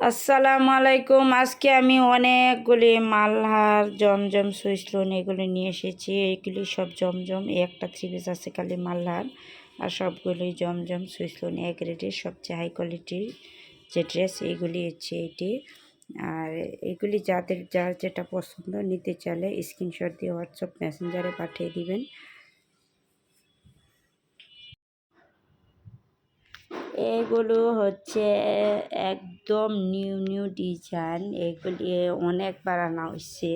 আসসালামু আলাইকুম। আজকে আমি অনেকগুলি মালহার জমজম সুইচ লোন এগুলি নিয়ে এসেছি। এইগুলি সব জমজম, এই একটা থ্রি পিস আছে খালি মালহার, আর সবগুলি জমজম সুইচ লোন এক গ্রেডের সবচেয়ে হাই কোয়ালিটির যে ড্রেস এইগুলি হচ্ছে এটি। আর এগুলি যাদের যার যেটা পছন্দ নিতে চাইলে স্ক্রিনশট দিয়ে হোয়াটসঅ্যাপ মেসেঞ্জারে পাঠিয়ে দিবেন। এগুলো হচ্ছে একদম নিউ নিউ ডিজাইন, এগুলি অনেকবার আনা হয়েছে।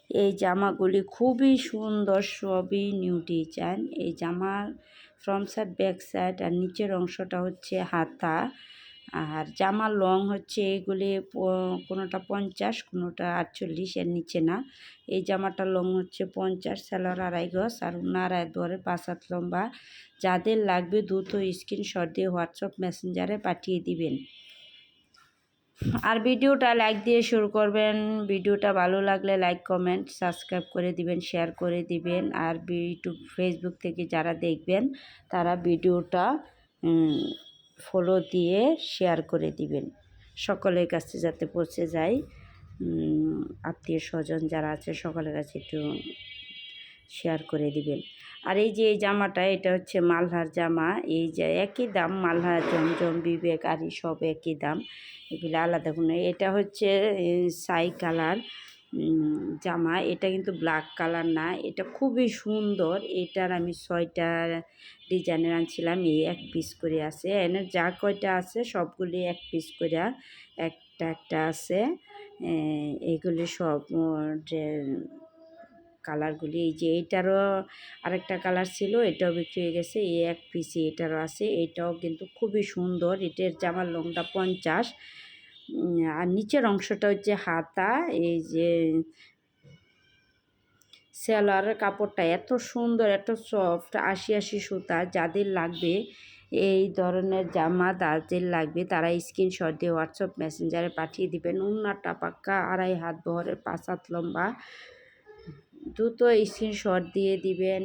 এই জামাগুলি খুবই সুন্দর, সবই নিউ ডিজাইন। এই জামার ফ্রন্ট সাইড, ব্যাক সাইড আর নিচের অংশটা হচ্ছে হাতা। আর জামার লং হচ্ছে এগুলি কোনোটা 50, কোনোটা 48, এর নিচে না। এই জামাটার লং হচ্ছে 50, সেলোয়ার 2.5 গজ আর ওনার 5 হাত লম্বা। যাদের লাগবে দ্রুত স্ক্রিনশট দিয়ে হোয়াটসঅ্যাপ মেসেঞ্জারে পাঠিয়ে দিবেন। আর ভিডিওটা লাইক দিয়ে শুরু করবেন। ভিডিওটা ভালো লাগলে লাইক, কমেন্ট, সাবস্ক্রাইব করে দিবেন, শেয়ার করে দিবেন। আর ইউটিউব, ফেসবুক থেকে যারা দেখবেন তারা ভিডিওটা ফলো দিয়ে শেয়ার করে দিবেন, সকলের কাছে যাতে পৌঁছে যায়। আত্মীয় স্বজন যারা আছে সকলের কাছে একটু শেয়ার করে দিবেন। আর এই যে এই জামাটা, এটা হচ্ছে মালহার জামা। এই যে একই দাম, মালহার, জমজম, বিবেক আর সব একই দাম, এগুলো আলাদা কোনো। এটা হচ্ছে ছাই কালার জামা, এটা কিন্তু ব্ল্যাক কালার না। এটা খুবই সুন্দর। এটার আমি 6টা ডিজাইনের আনছিলাম, এই এক পিস করে আছে। এনে যা কয়টা আছে সবগুলি এক পিস করে একটা একটা আছে। এইগুলি সব কালারগুলি। এই যে এইটারও আরেকটা কালার ছিল, এটাও বিক্রি হয়ে গেছে। এই এক পিসি এটারও আছে, এটাও কিন্তু খুবই সুন্দর। এটার জামার লংটা 50 আর নিচের অংশটা হচ্ছে হাতা। এই যে সেলোয়ারের কাপড়টা এত সুন্দর, এত সফট, 80 সুতা। যাদের লাগবে এই ধরনের জামা, যাদের লাগবে তারা স্ক্রিনশট দিয়ে হোয়াটসঅ্যাপ মেসেঞ্জারে পাঠিয়ে দিবেন। ওন্নাটা পাক্কা 2.5 হাত বহরের, 5 হাত লম্বা। দ্রুত স্ক্রিনশট দিয়ে দিবেন।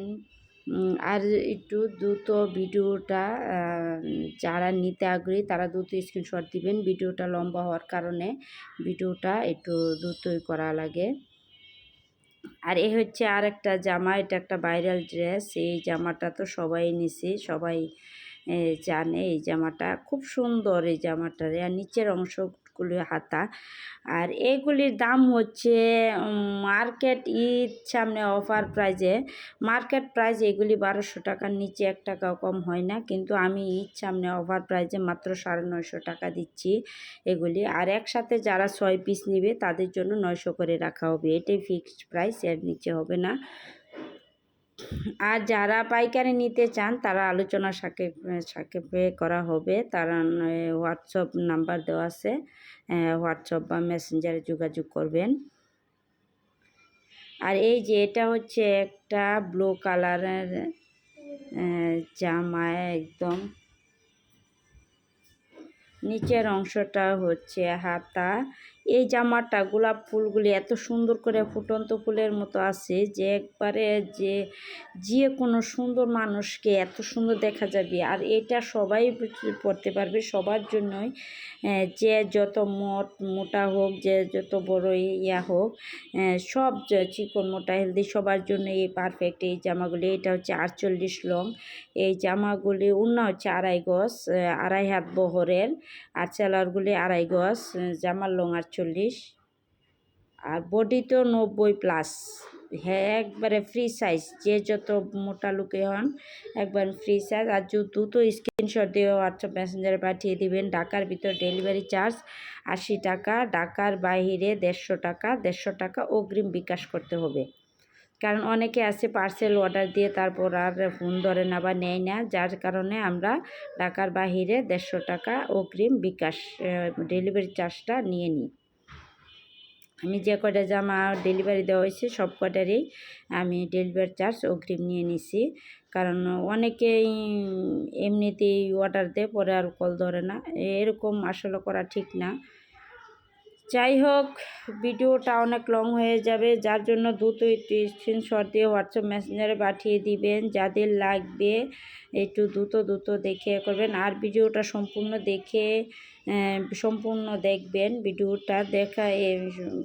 আর একটু দ্রুত ভিডিওটা যারা নিতে আগ্রহী তারা দ্রুত স্ক্রিনশট দিবেন। ভিডিওটা লম্বা হওয়ার কারণে ভিডিওটা একটু দ্রুতই করা লাগে। আর এই হচ্ছে আর একটা জামা, এটা একটা ভাইরাল ড্রেস। এই জামাটা তো সবাই নিছে, সবাই জানে। এই জামাটা খুব সুন্দর, এই জামাটার আর নিচের অংশগুলি হাতা। আর এগুলির দাম হচ্ছে মার্কেট ঈদ সামনে অফার প্রাইজে, মার্কেট প্রাইস এগুলি 1200 টাকার নিচে 1 টাকাও কম হয় না। কিন্তু আমি ঈদ সামনে অফার প্রাইজে মাত্র 950 টাকা দিচ্ছি এগুলি। আর একসাথে যারা 6 পিস নেবে তাদের জন্য 900 করে রাখা হবে, এটাই ফিক্সড প্রাইস, এর নিচে হবে না। আর যারা পাইকারি নিতে চান তারা আলোচনা সাপেক্ষে করা হবে। তারা হোয়াটসঅ্যাপ নাম্বার দেওয়া আছে, হোয়াটসঅ্যাপ বা মেসেঞ্জারে যোগাযোগ করবেন। আর এই যে এটা হচ্ছে একটা ব্লু কালারের জামা, একদম নিচের অংশটা হচ্ছে হাতা। এই জামাটা গোলাপ ফুলগুলি এত সুন্দর করে ফুটন্ত ফুলের মতো আছে যে একবারে যে কোনো সুন্দর মানুষকে এত সুন্দর দেখা যাবে। আর এটা সবাই পরতে পারবে, সবার জন্যই, যে যত মোটা হোক, যে যত বড় ইয়া হোক, সব চিকন মোটা হেলদি সবার জন্য এই পারফেক্ট এই জামাগুলি। এটা হচ্ছে 48 লং। এই জামাগুলি ওড়না হচ্ছে 2.5 গজ, 2.5 হাত বহরের। আর সেলোয়ারগুলি 2.5 গজ, জামার লং 48 আর বডি তো 90+। হ্যাঁ, একবারে ফ্রি সাইজ, যে যত মোটা লুকে হন একবার ফ্রি সাইজ। আর দ্রুত স্ক্রিনশট দিয়ে হোয়াটসঅ্যাপ মেসেঞ্জারে পাঠিয়ে দিবেন। ঢাকার ভিতর ডেলিভারি চার্জ 80 টাকা, ঢাকার বাইরে 150 টাকা। 150 টাকা অগ্রিম বিকাশ করতে হবে, কারণ অনেকে আছে পার্সেল অর্ডার দিয়ে তারপর আর ফোন ধরে না বা নেয় না, যার কারণে আমরা ঢাকার বাহিরে 150 টাকা অগ্রিম বিকাশ ডেলিভারি চার্জটা নিয়ে নিই। আমি যে কয়টা জামা ডেলিভারি দেওয়া হয়েছে সব কটারই আমি ডেলিভারি চার্জ অগ্রিম নিয়ে নিছি, কারণ অনেকেই এমনিতেই অর্ডার দেয় পরে আর কল ধরে না, এরকম আসলে করা ঠিক না। যাই হোক, ভিডিওটা অনেক লং হয়ে যাবে, যার জন্য দ্রুত একটু স্ক্রিনশট দিয়ে হোয়াটসঅ্যাপ মেসেঞ্জারে পাঠিয়ে দিবেন। যাদের লাগবে একটু দ্রুত দেখে করবেন। আর ভিডিওটা সম্পূর্ণ দেখে সম্পূর্ণ দেখবেন ভিডিওটা।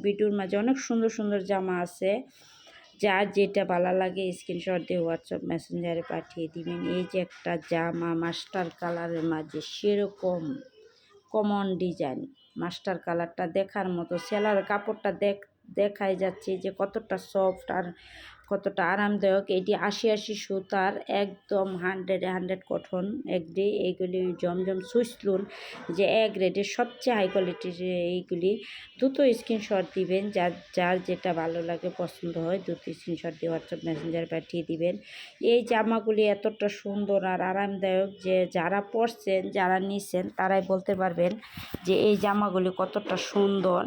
ভিডিওর মাঝে অনেক সুন্দর সুন্দর জামা আছে। যার যেটা ভালো লাগে স্ক্রিনশট দিয়ে হোয়াটসঅ্যাপ মেসেঞ্জারে পাঠিয়ে দিবেন। এই যে একটা জামা মাস্টার কালারের মাঝে সেরকম কমন ডিজাইন, মাস্টার কালারটা দেখার মতো। সেলার কাপড়টা দেখাই যাচ্ছে যে কতটা সফট আর কতটা আরামদায়ক। এটি ৮০ সুতার, একদম 100 কটন এগ্রি। এইগুলি জমজম সুইসলুন যে এক রেটের সবচেয়ে হাই কোয়ালিটির এইগুলি। দ্রুত স্ক্রিনশট দিবেন, যার যেটা ভালো লাগে পছন্দ হয় দ্রুত স্ক্রিনশট দিয়ে হোয়াটসঅ্যাপ মেসেঞ্জার পাঠিয়ে দিবেন। এই জামাগুলি এতটা সুন্দর আর আরামদায়ক যে যারা পরছেন, যারা নিছেন তারাই বলতে পারবেন যে এই জামাগুলি কতটা সুন্দর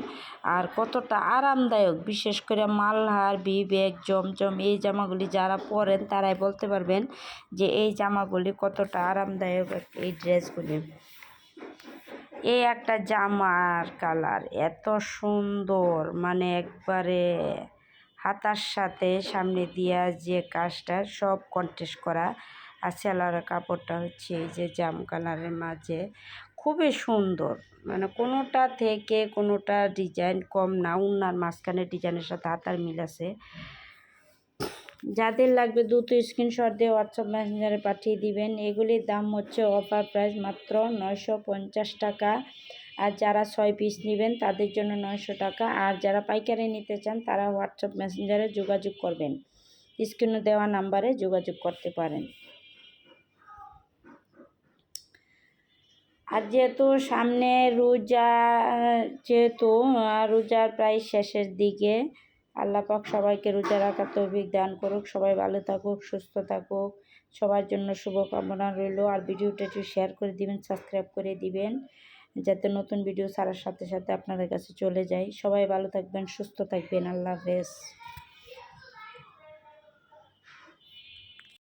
আর কতটা আরামদায়ক। বিশেষ করে মালহার, বিবেক, জমজম এই জামাগুলি যারা পরেন তারাই বলতে পারবেন যে এই জামাগুলি কতটা আরামদায়ক। এই ড্রেসগুলি, এই একটা জামার কালার এত সুন্দর, মানে একবারে হাতার সাথে সামনে দিয়া যে কাজটা সব কন্ট্রাস্ট করা। আর সেলারের কাপড়টা হচ্ছে এই যে জাম কালারের মাঝে খুবই সুন্দর, মানে কোনোটা থেকে কোনোটা ডিজাইন কম না। উন্নার মাঝখানে ডিজাইনের সাথে হাতার মিল আছে। যাদের লাগবে দ্রুত স্ক্রিনশট দিয়ে হোয়াটসঅ্যাপ মেসেঞ্জারে পাঠিয়ে দিবেন। এগুলির দাম হচ্ছে অফার প্রাইস মাত্র 950 টাকা। আর যারা 6 পিস নেবেন তাদের জন্য 900 টাকা। আর যারা পাইকারি নিতে চান তারা হোয়াটসঅ্যাপ মেসেঞ্জারে যোগাযোগ করবেন, স্ক্রিনে দেওয়া নাম্বারে যোগাযোগ করতে পারেন। আর যেহেতু সামনে রোজা, রোজার প্রায় শেষের দিকে, আল্লাহ পাক সবাইকে রোজা রাখার তৌফিক দান করুক। সবাই ভালো থাকুক, সুস্থ থাকুক, সবার জন্য শুভকামনা রইল। আর ভিডিওটা একটু শেয়ার করে দিবেন, সাবস্ক্রাইব করে দিবেন, যাতে নতুন ভিডিও ছাড়ার সাথে সাথে আপনাদের কাছে চলে যায়। সবাই ভালো থাকবেন, সুস্থ থাকবেন। আল্লাহ হাফেজ।